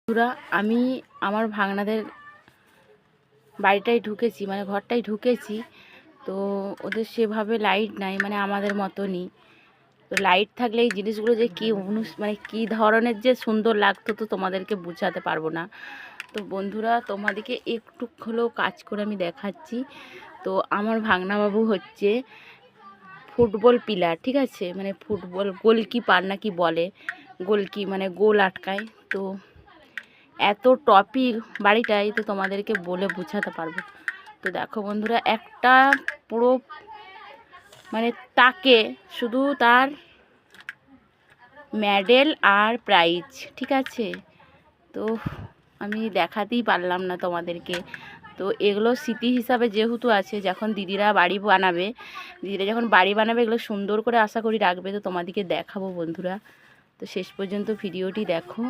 বন্ধুরা, আমি আমার ভাগনাদের বাড়িটাই ঢুকেছি, মানে ঘরটাই ঢুকেছি। তো ওদের সেভাবে লাইট নাই, মানে আমাদের মতনই। তো লাইট থাকলে এই জিনিসগুলো যে কী মানে কী ধরনের যে সুন্দর লাগতো, তো তোমাদেরকে বোঝাতে পারবো না। তো বন্ধুরা, তোমাদেরকে একটু হলেও কাজ করে আমি দেখাচ্ছি। তো আমার ভাগনাবাবু হচ্ছে ফুটবল প্লেয়ার, ঠিক আছে, মানে ফুটবল গোলকিপার না কি বলে, গোলকি মানে গোল আটকায়। তো এত টপিক বাড়িটাই, তো তোমাদেরকে বলে বোঝাতে পারবো। তো দেখো বন্ধুরা, একটা পুরো মানে তাকে শুধু তার মেডেল আর প্রাইজ, ঠিক আছে। তো আমি দেখাতেই পারলাম না তোমাদেরকে। তো এগুলো স্মৃতি হিসাবে যেহেতু আছে, যখন দিদিরা যখন বাড়ি বানাবে এগুলো সুন্দর করে আশা করি রাখবে। তো তোমাদেরকে দেখাবো বন্ধুরা। তো শেষ পর্যন্ত ভিডিওটি দেখো।